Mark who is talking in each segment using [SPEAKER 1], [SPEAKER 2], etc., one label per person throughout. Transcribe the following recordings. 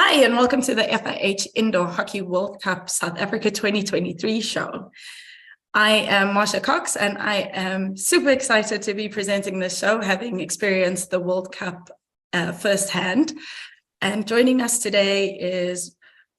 [SPEAKER 1] Hi, and welcome to the FIH Indoor Hockey World Cup South Africa 2023 show. I am Marsha Cox, and I am super excited to be presenting this show, having experienced the World Cup firsthand. And joining us today is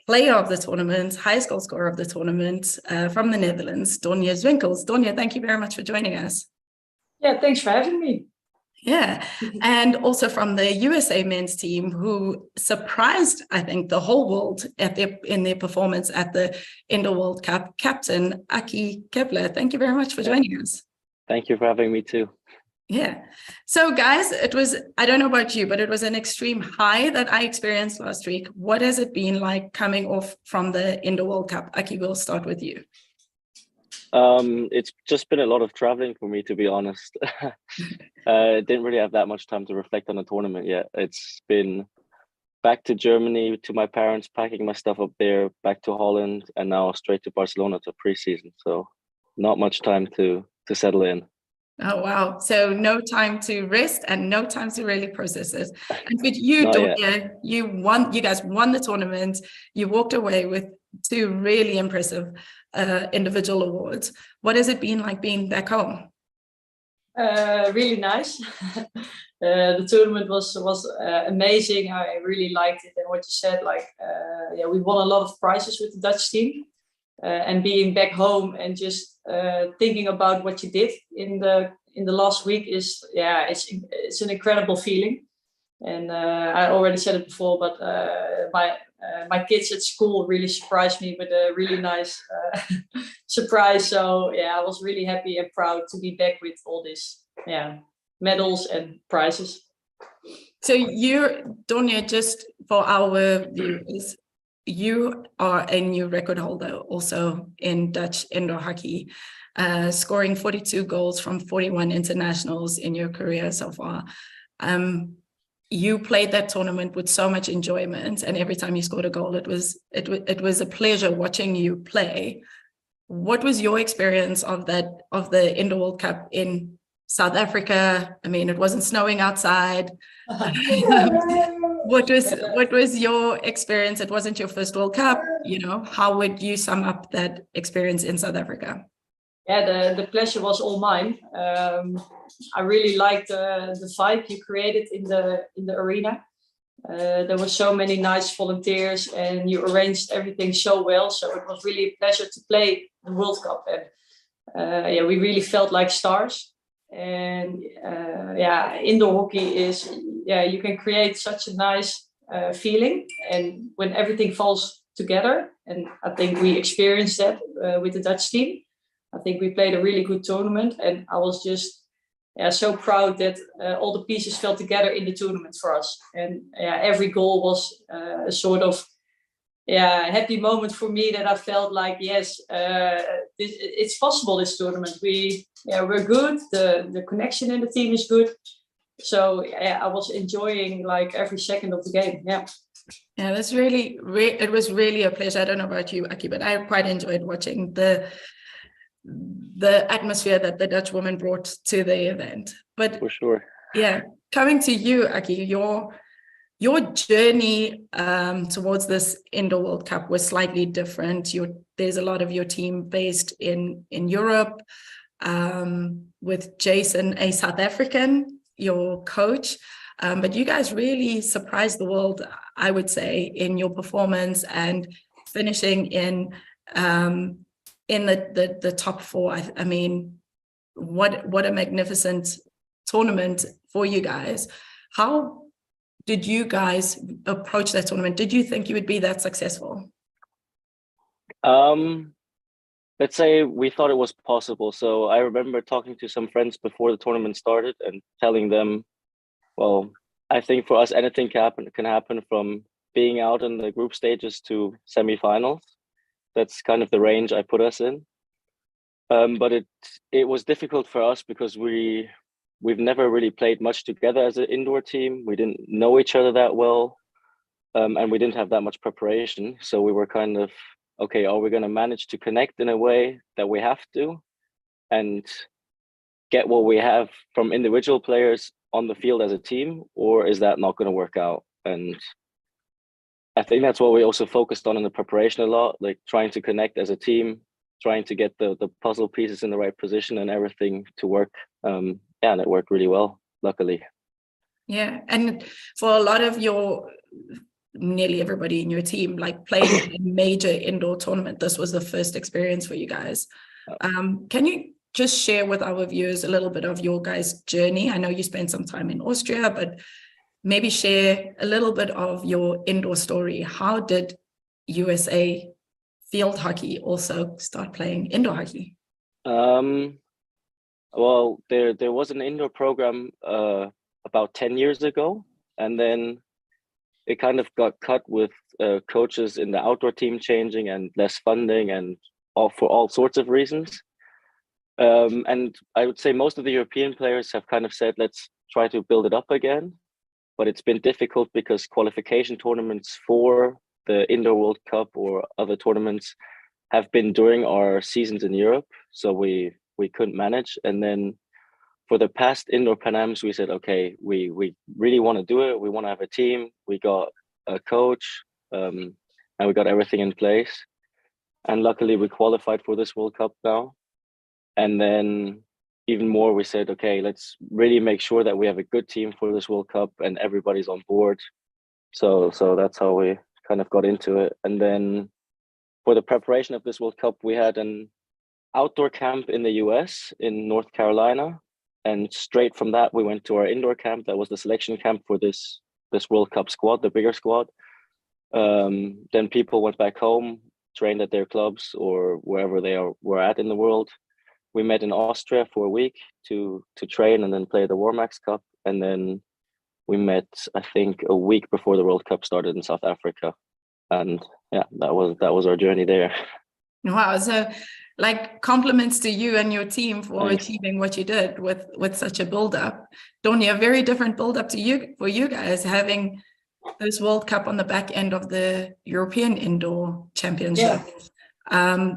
[SPEAKER 1] player of the tournament, highest goal scorer of the tournament from the Netherlands, Donja Zwinkels. Donja, thank you very much for joining us.
[SPEAKER 2] Yeah, thanks for having me.
[SPEAKER 1] Yeah, and also from the USA men's team, who surprised, I think, the whole world in their performance at the Indoor World Cup, Captain Aki Kepler. Thank you very much for joining us.
[SPEAKER 3] Thank you for having me too.
[SPEAKER 1] Yeah. So guys, I don't know about you, but it was an extreme high that I experienced last week. What has it been like coming off from the Indoor World Cup? Aki, we'll start with you.
[SPEAKER 3] It's just been a lot of traveling for me, to be honest. Didn't really have that much time to reflect on the tournament yet. It's been back to Germany to my parents, packing my stuff up there, back to Holland, and now straight to Barcelona to preseason. So not much time to settle in.
[SPEAKER 1] Oh, wow. So no time to rest and no time to really process it. And with you, Donja, you guys won the tournament. You walked away with two really impressive individual awards. What has it been like being back home?
[SPEAKER 2] Really nice. The tournament was amazing. I really liked it. And what you said, we won a lot of prizes with the Dutch team. And being back home and just thinking about what you did in the last week it's an incredible feeling. And I already said it before, but my kids at school really surprised me with a really nice surprise. So yeah, I was really happy and proud to be back with all this medals and prizes.
[SPEAKER 1] So Donja, just for our viewers, you are a new record holder also in Dutch indoor hockey, scoring 42 goals from 41 internationals in your career so far. You played that tournament with so much enjoyment, and every time you scored a goal, it was a pleasure watching you play. What was your experience of the Indoor World Cup in South Africa? I mean, it wasn't snowing outside. What was your experience? It wasn't your first World Cup, how would you sum up that experience in South Africa?
[SPEAKER 2] Yeah, the pleasure was all mine. I really liked the vibe you created in the arena. There were so many nice volunteers and you arranged everything so well. So it was really a pleasure to play the World Cup. And we really felt like stars. And indoor hockey is, you can create such a nice feeling. And when everything falls together, and I think we experienced that with the Dutch team. I think we played a really good tournament, and I was just so proud that all the pieces fell together in the tournament for us. And every goal was a sort of happy moment for me, that I felt like, yes, it's possible, this tournament. We're good. The connection in the team is good. So I was enjoying like every second of the game. Yeah,
[SPEAKER 1] that's really, it was really a pleasure. I don't know about you, Aki, but I quite enjoyed watching the atmosphere that the Dutch women brought to the event. But
[SPEAKER 3] for sure,
[SPEAKER 1] coming to you, Aki, your journey towards this Indoor World Cup was slightly different. There's a lot of your team based in Europe, with Jason, a South African, your coach. But you guys really surprised the world, I would say, in your performance and finishing in the top four. I mean, what a magnificent tournament for you guys. How did you guys approach that tournament? Did you think you would be that successful?
[SPEAKER 3] Let's say we thought it was possible. So I remember talking to some friends before the tournament started and telling them, well, I think for us, anything can happen from being out in the group stages to semifinals. That's kind of the range I put us in. But it was difficult for us because we've never really played much together as an indoor team. We didn't know each other that well, and we didn't have that much preparation. So we were kind of, okay, are we going to manage to connect in a way that we have to and get what we have from individual players on the field as a team, or is that not going to work out? And I think that's what we also focused on in the preparation a lot, like trying to connect as a team, trying to get the puzzle pieces in the right position and everything to work. And it worked really well, luckily.
[SPEAKER 1] Yeah, and for a lot of nearly everybody in your team, like playing a major indoor tournament, this was the first experience for you guys. Can you just share with our viewers a little bit of your guys' journey? I know you spent some time in Austria, but maybe share a little bit of your indoor story. How did USA field hockey also start playing indoor hockey?
[SPEAKER 3] Well, there was an indoor program about 10 years ago, and then it kind of got cut with coaches in the outdoor team changing and less funding and for all sorts of reasons. And I would say most of the European players have kind of said, let's try to build it up again. But it's been difficult because qualification tournaments for the Indoor World Cup or other tournaments have been during our seasons in Europe. So we couldn't manage. And then for the past indoor Pan Ams, we said, okay, we really want to do it. We want to have a team. We got a coach, and we got everything in place. And luckily we qualified for this World Cup now. And then even more, we said, okay, let's really make sure that we have a good team for this World Cup and everybody's on board. So that's how we kind of got into it. And then for the preparation of this World Cup, we had an outdoor camp in the US in North Carolina. And straight from that, we went to our indoor camp. That was the selection camp for this World Cup squad, the bigger squad. Then people went back home, trained at their clubs or wherever they were at in the world. We met in Austria for a week to train and then play the Warmax Cup. And then we met, I think, a week before the World Cup started in South Africa. And yeah, that was our journey there.
[SPEAKER 1] Wow. So like compliments to you and your team for
[SPEAKER 3] Thanks.
[SPEAKER 1] achieving what you did with such a build-up. Donia, a very different build-up for you guys, having this World Cup on the back end of the European Indoor Championship.
[SPEAKER 2] Yeah.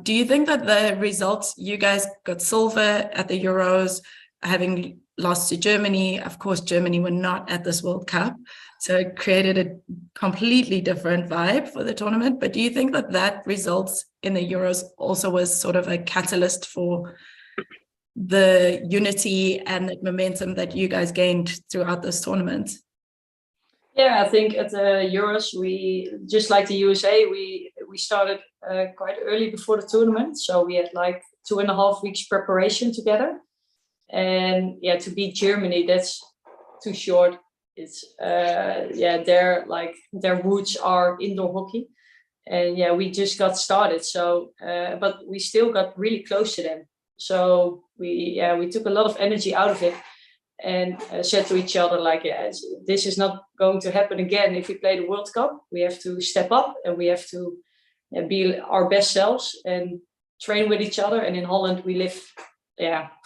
[SPEAKER 1] Do you think that the results, you guys got silver at the Euros, having lost to Germany? Of course, Germany were not at this World Cup, so it created a completely different vibe for the tournament. But do you think that results in the Euros also was sort of a catalyst for the unity and the momentum that you guys gained throughout this tournament?
[SPEAKER 2] Yeah, I think at the Euros, we just like the USA, we started quite early before the tournament. So we had like 2.5 weeks preparation together. And yeah, to beat Germany, that's too short. It's their roots are indoor hockey. And yeah, we just got started. So but we still got really close to them. So we took a lot of energy out of it. And said to each other, like, yeah, this is not going to happen again if we play the World Cup. We have to step up and we have to be our best selves and train with each other. And in Holland, we live,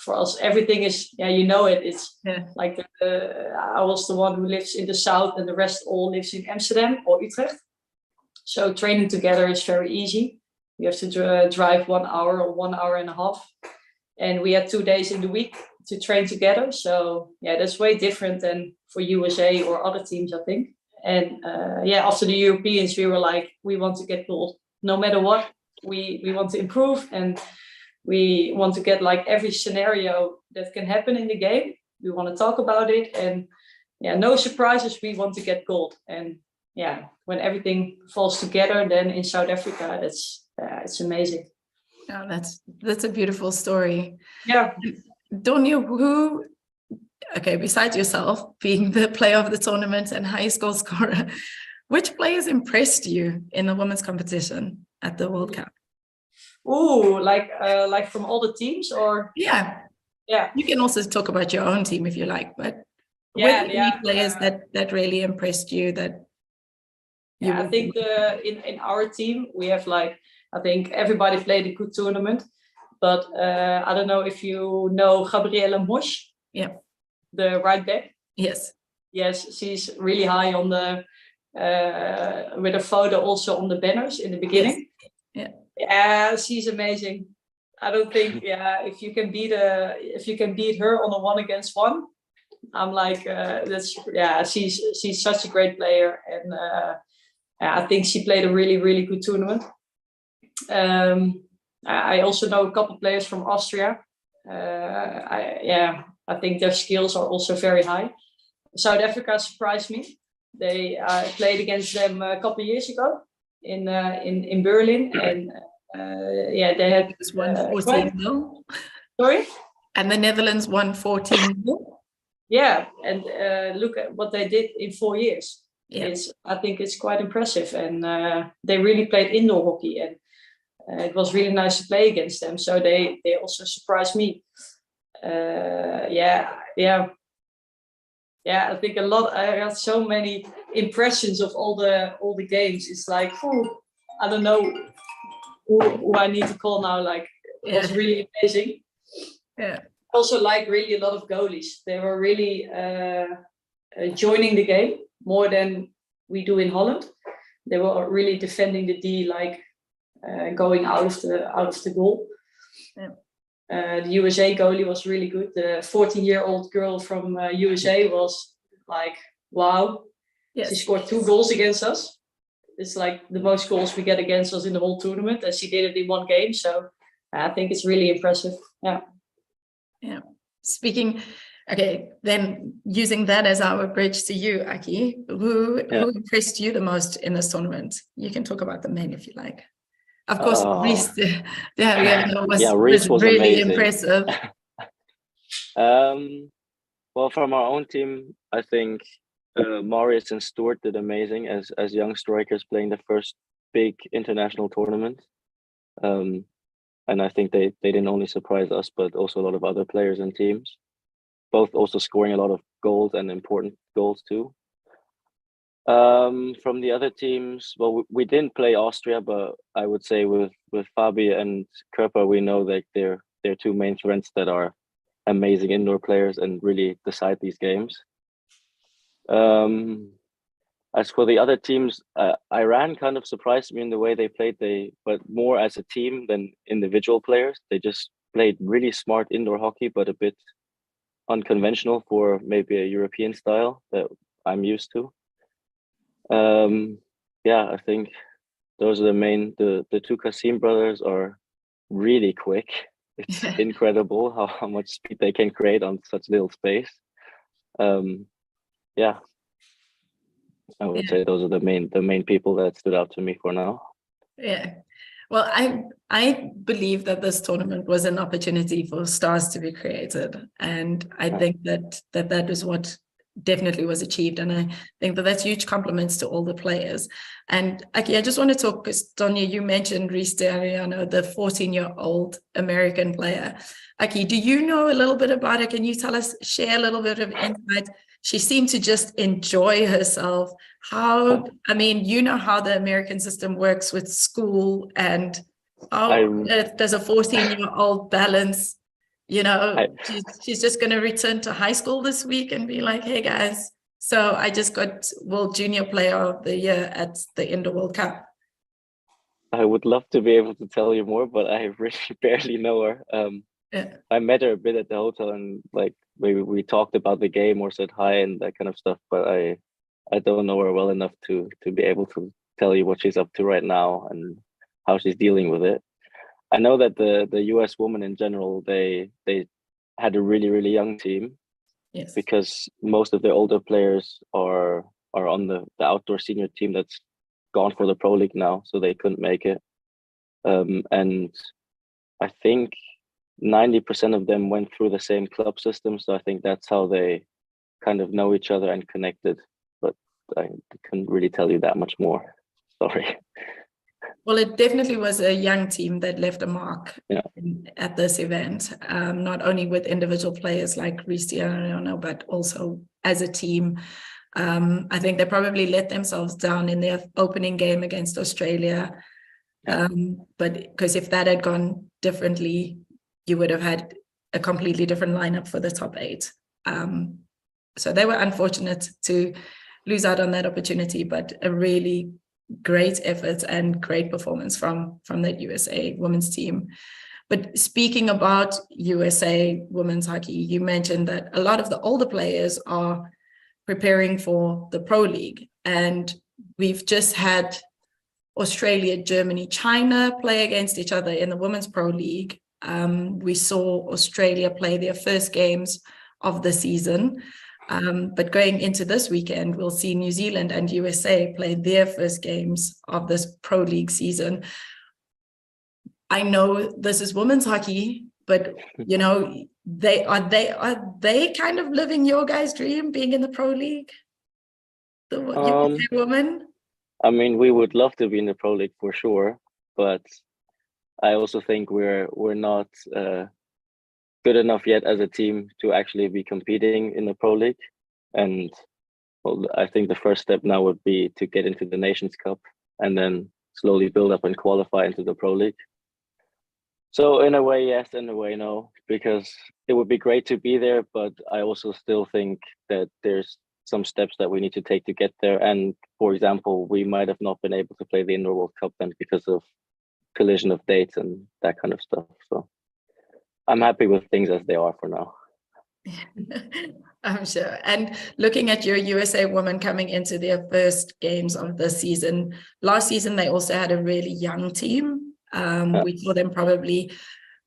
[SPEAKER 2] for us, everything is, it's like I was the one who lives in the south and the rest all lives in Amsterdam or Utrecht. So training together is very easy. We have to drive 1 hour or 1 hour and a half. And we had 2 days in the week to train together. So yeah, that's way different than for USA or other teams, I think. And after the Europeans, we were like, we want to get gold. No matter what, we want to improve and we want to get like every scenario that can happen in the game. We want to talk about it and no surprises. We want to get gold. And when everything falls together, then in South Africa, it's amazing.
[SPEAKER 1] Oh, that's a beautiful story.
[SPEAKER 2] Yeah.
[SPEAKER 1] Donia, besides yourself being the player of the tournament and highest goal scorer, which players impressed you in the women's competition at the World Cup?
[SPEAKER 2] Ooh, like from all the teams, or
[SPEAKER 1] yeah, you can also talk about your own team if you like, but were there any players that really impressed you?
[SPEAKER 2] I think in our team we have I think everybody played a good tournament, but I don't know if you know Gabrielle Mosch, the right back. Yes, she's really high on the with a photo also on the banners in the beginning. Yes. She's amazing. I don't think if you can beat her on a 1-against-1, I'm like she's such a great player, I think she played a really, really good tournament. I also know a couple of players from Austria. I think their skills are also very high. South Africa surprised me. They played against them a couple of years ago in Berlin, and they had
[SPEAKER 1] It's 1-14.
[SPEAKER 2] Sorry?
[SPEAKER 1] And the Netherlands won 14.
[SPEAKER 2] Yeah, and look at what they did in 4 years.
[SPEAKER 1] Yeah.
[SPEAKER 2] I think it's quite impressive, and they really played indoor hockey, and it was really nice to play against them. So they also surprised me. I think a lot. I got so many impressions of all the games. It's like, I don't know who I need to call now. Like, it was really amazing.
[SPEAKER 1] Yeah.
[SPEAKER 2] Also, like, really a lot of goalies. They were really joining the game more than we do in Holland. They were really defending the D, like going out of the goal.
[SPEAKER 1] Yeah.
[SPEAKER 2] The USA goalie was really good. The 14-year-old girl from USA was like, wow. Yes. She scored 2 goals against us. It's like the most goals we get against us in the whole tournament, and she did it in 1 game. So I think it's really impressive. Yeah.
[SPEAKER 1] Yeah. Speaking, okay, then using that as our bridge to you, Aki, who impressed you the most in this tournament? You can talk about the men if you like. Of course, Reese, was really amazing. Impressive.
[SPEAKER 3] Well, from our own team, I think Marius and Stuart did amazing as young strikers playing the first big international tournament. And I think they didn't only surprise us, but also a lot of other players and teams, both also scoring a lot of goals and important goals too. From the other teams, well, we didn't play Austria, but I would say with Fabi and Kerpa, we know that they're 2 main threats that are amazing indoor players and really decide these games. As for the other teams, Iran kind of surprised me in the way they played. But more as a team than individual players. They just played really smart indoor hockey, but a bit unconventional for maybe a European style that I'm used to. I think those are the 2 Kasim brothers are really quick. It's incredible how much speed they can create on such little space. I would say those are the main people that stood out to me for now.
[SPEAKER 1] Yeah. Well, I believe that this tournament was an opportunity for stars to be created. And I think that is what definitely was achieved. And I think that that's huge compliments to all the players. And Aki, I just want to talk, because Tonya, you mentioned Reese D'Ariano, the 14-year-old American player. Aki, do you know a little bit about her? Can you share a little bit of insight? She seemed to just enjoy herself. How the American system works with school, and how does a 14-year-old balance, she's just going to return to high school this week and be like, hey guys, so I just got World Junior Player of the Year at the Indoor World Cup.
[SPEAKER 3] I would love to be able to tell you more, but I really barely know her. I met her a bit at the hotel, and like maybe we talked about the game or said hi and that kind of stuff, but I don't know her well enough to be able to tell you what she's up to right now and how she's dealing with it. I know that the US women in general, they had a really, really young team.
[SPEAKER 1] Yes.
[SPEAKER 3] Because most of their older players are on the outdoor senior team that's gone for the Pro League now, so they couldn't make it. And I think 90% of them went through the same club system, so I think that's how they kind of know each other and connected. But I couldn't really tell you that much more. Sorry.
[SPEAKER 1] Well, it definitely was a young team that left a mark at this event, not only with individual players like Reese D'Ariano, but also as a team. I think they probably let themselves down in their opening game against Australia. But because if that had gone differently, you would have had a completely different lineup for the top 8. So they were unfortunate to lose out on that opportunity, but a really great effort and great performance from that USA women's team. But speaking about USA women's hockey, you mentioned that a lot of the older players are preparing for the Pro League, and we've just had Australia, Germany, China play against each other in the Women's Pro League. We saw Australia play their first games of the season. But going into this weekend, we'll see New Zealand and USA play their first games of this Pro League season. I know this is women's hockey, but you know, are they kind of living your guys' dream, being in the Pro League? The USA women?
[SPEAKER 3] I mean, we would love to be in the Pro League for sure, but I also think we're not good enough yet as a team to actually be competing in the Pro League. And well, I think the first step now would be to get into the Nations Cup and then slowly build up and qualify into the Pro League. So in a way, yes, in a way, no, because it would be great to be there, but I also still think that there's some steps that we need to take to get there. And for example, we might have not been able to play the Indoor World Cup then because of collision of dates and that kind of stuff. So I'm happy with things as they are for now.
[SPEAKER 1] I'm sure. And looking at your USA women coming into their first games of the season, last season they also had a really young team. We saw them probably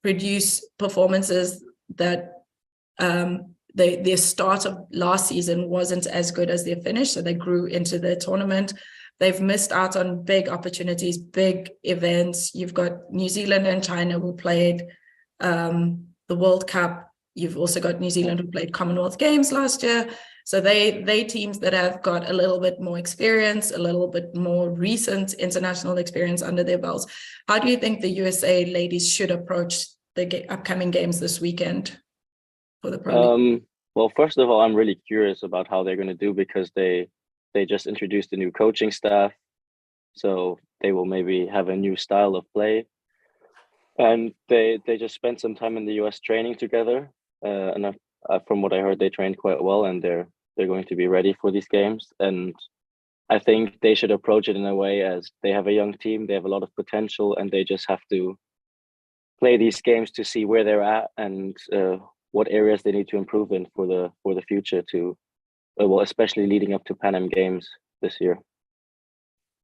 [SPEAKER 1] produce performances that their start of last season wasn't as good as their finish, so they grew into the tournament. They've missed out on big opportunities, big events. You've got New Zealand and China who played the World Cup. You've also got New Zealand who played Commonwealth Games last year. So they teams that have got a little bit more experience, a little bit more recent international experience under their belts. How do you think the USA ladies should approach the upcoming games this weekend for the Pro League?
[SPEAKER 3] Well, first of all, I'm really curious about how they're going to do because they just introduced a new coaching staff. So they will maybe have a new style of play. And they just spent some time in the US training together. And from what I heard, they trained quite well and they're going to be ready for these games. And I think they should approach it in a way as they have a young team, they have a lot of potential, and they just have to play these games to see where they're at and what areas they need to improve in for the future to, well, especially leading up to Pan Am Games this year.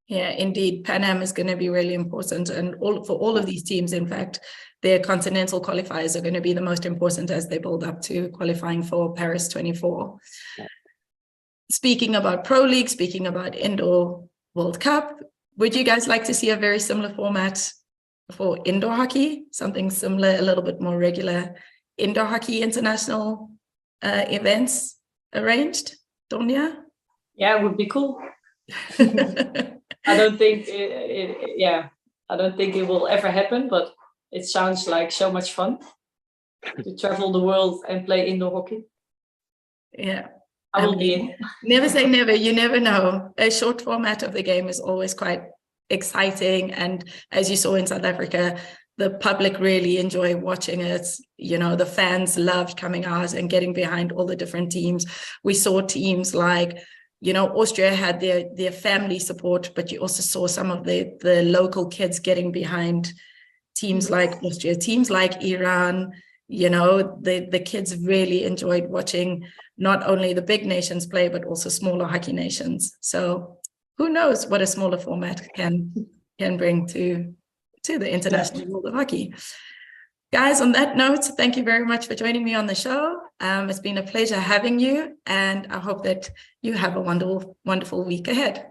[SPEAKER 1] Yeah, indeed. Pan Am is going to be really important. And for all of these teams, in fact, their continental qualifiers are going to be the most important as they build up to qualifying for Paris 24.
[SPEAKER 3] Yeah.
[SPEAKER 1] Speaking about Pro League, speaking about Indoor World Cup, would you guys like to see a very similar format for indoor hockey? Something similar, a little bit more regular indoor hockey international events arranged? Donia?
[SPEAKER 2] Yeah, it would be cool. I don't think I don't think it will ever happen, but it sounds like so much fun to travel the world and play indoor hockey.
[SPEAKER 1] Yeah.
[SPEAKER 2] I will be in.
[SPEAKER 1] Never say never, you never know. A short format of the game is always quite exciting. And as you saw in South Africa, the public really enjoy watching it. You know, the fans loved coming out and getting behind all the different teams. We saw teams like, you know, Austria had their family support, but you also saw some of the local kids getting behind teams like Austria, teams like Iran. You know, the kids really enjoyed watching not only the big nations play, but also smaller hockey nations. So who knows what a smaller format can bring to the international world of hockey. Guys, on that note, thank you very much for joining me on the show. It's been a pleasure having you, and I hope that you have a wonderful, wonderful week ahead.